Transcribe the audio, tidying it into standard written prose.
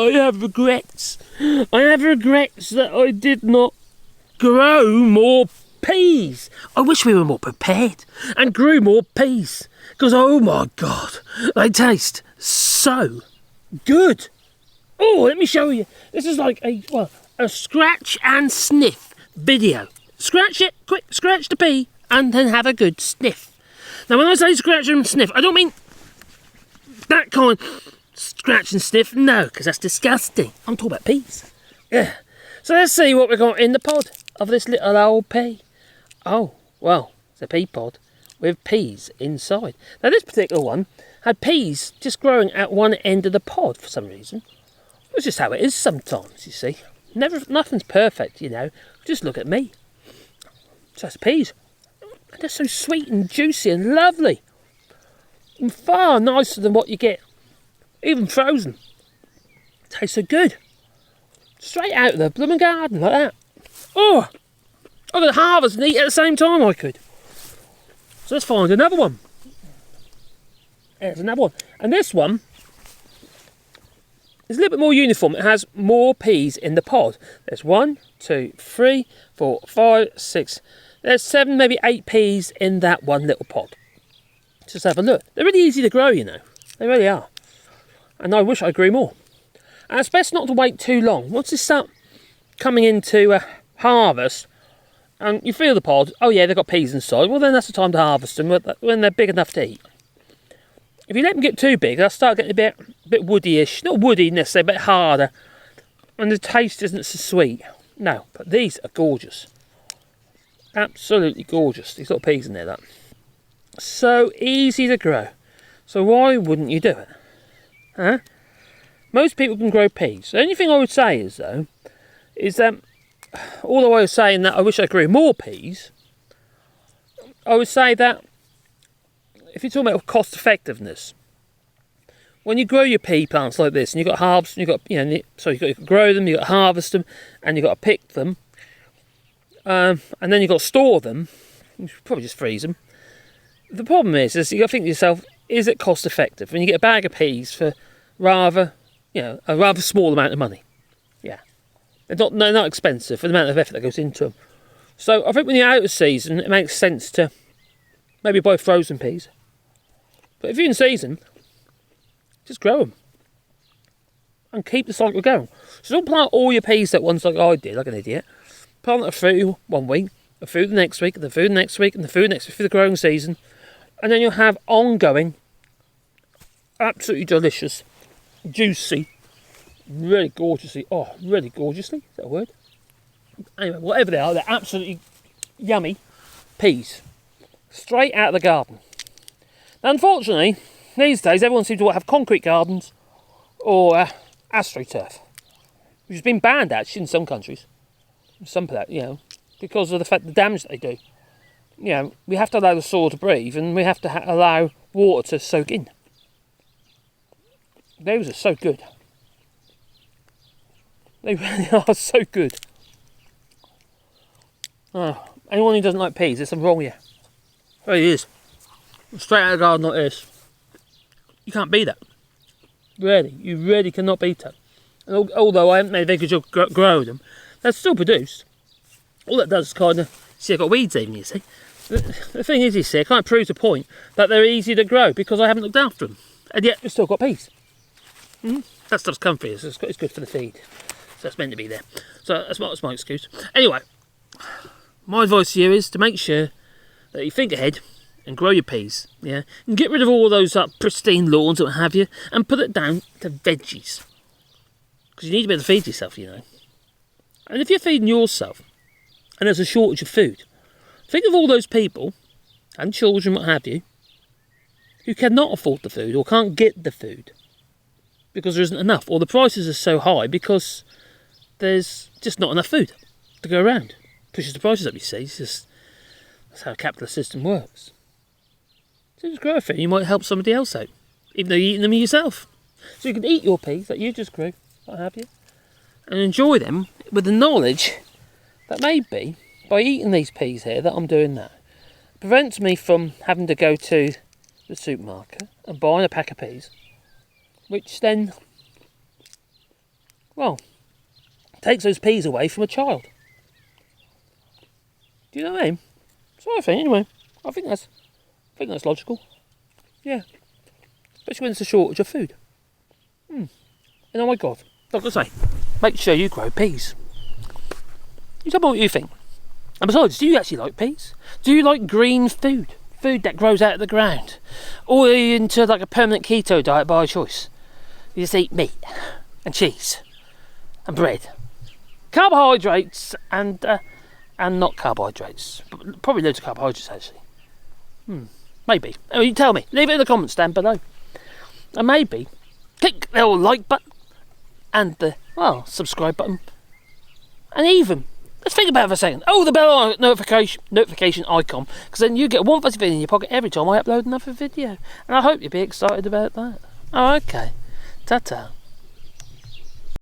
I have regrets. I have regrets that I did not grow more peas. I wish we were more prepared and grew more peas. Because, oh my God, they taste so good. Oh, let me show you. This is like a scratch and sniff video. Scratch it, quick, scratch the pea, and then have a good sniff. Now, when I say scratch and sniff, I don't mean that kind scratch and sniff, no, because that's disgusting. I'm talking about peas. Yeah. So let's see what we've got in the pod of this little old pea. Oh, well, it's a pea pod with peas inside. Now, this particular one had peas just growing at one end of the pod for some reason. It's just how it is sometimes, you see. Nothing's perfect, you know. Just look at me. Just peas. They're so sweet and juicy and lovely. And far nicer than what you get, even frozen. Tastes so good. Straight out of the blooming garden like that. Oh, I could harvest and eat at the same time I could. So let's find another one. There's another one. And this one is a little bit more uniform. It has more peas in the pod. There's 1, 2, 3, 4, 5, 6. There's 7, maybe 8 peas in that one little pod. Just have a look. They're really easy to grow, you know. They really are. And I wish I grew more. And it's best not to wait too long. Once they start coming into harvest, and you feel the pod, oh yeah, they've got peas inside, well then that's the time to harvest them when they're big enough to eat. If you let them get too big, they'll start getting a bit woody-ish. Not woody necessarily, a bit harder. And the taste isn't so sweet. No, but these are gorgeous. Absolutely gorgeous. These little peas in there, that. So easy to grow. So why wouldn't you do it? Huh? Most people can grow peas. The only thing I would say is, though, is that although I was saying that I wish I grew more peas, I would say that if you're talking about cost effectiveness, when you grow your pea plants like this, and you've got to harvest, you've got to grow them, you've got to harvest them, and you've got to pick them, and then you've got to store them. You should probably just freeze them. The problem is you've got to think to yourself, is it cost effective? When you get a bag of peas for a rather small amount of money. Yeah. They're not expensive for the amount of effort that goes into them. So I think when you're out of season, it makes sense to maybe buy frozen peas. But if you're in season, just grow them. And keep the cycle going. So don't plant all your peas at once like I did, like an idiot. Plant a few one week, a few the next week, and the few the next week, and the few the next week for the growing season. And then you'll have ongoing, absolutely delicious, juicy, really gorgeously, is that a word? Anyway, whatever they are, they're absolutely yummy peas. Straight out of the garden. Now, unfortunately, these days everyone seems to have concrete gardens or astroturf, which has been banned actually in some countries. Because of the fact the damage that they do. We have to allow the soil to breathe, and we have to allow water to soak in. Those are so good. They really are so good. Oh, anyone who doesn't like peas, there's something wrong here. There it is. Straight out of the garden like this. You can't beat that. Really, you really cannot beat that. And although I haven't made a very good job growing them, they're still produced. All that does is kind of, see, I've got weeds even, you see. The thing is, you see, I can't prove the point that they're easy to grow because I haven't looked after them. And yet, we've still got peas. That stuff's comfy, it's good for the feed. So it's meant to be there. So that's my excuse. Anyway, my advice to you is to make sure that you think ahead and grow your peas, yeah? And get rid of all those pristine lawns and what have you, and put it down to veggies. Because you need to be able to feed yourself, you know. And if you're feeding yourself, and there's a shortage of food, think of all those people, and children, what have you, who cannot afford the food, or can't get the food, because there isn't enough, or the prices are so high because there's just not enough food to go around. Pushes the prices up, you see. That's how a capitalist system works. So just grow a few, you might help somebody else out, even though you're eating them yourself. So you can eat your peas that you just grew, what have you, and enjoy them with the knowledge that maybe by eating these peas here that I'm doing now prevents me from having to go to the supermarket and buying a pack of peas, which then well, takes those peas away from a child. Do you know what I mean? That's what I think, anyway. I think that's logical. Yeah. Especially when there's a shortage of food. And oh my God. Like I say, make sure you grow peas. You tell me what you think. And besides, do you actually like peas? Do you like green food? Food that grows out of the ground? Or are you into like a permanent keto diet by choice? You just eat meat and cheese and bread. Carbohydrates and not carbohydrates. Probably loads of carbohydrates actually. Maybe. Oh, you tell me. Leave it in the comments down below. And maybe click the little like button and the subscribe button. And even, let's think about it for a second. Oh, the bell notification icon, because then you get one fuzzy video in your pocket every time I upload another video. And I hope you'll be excited about that. Oh, okay. Ta-ta.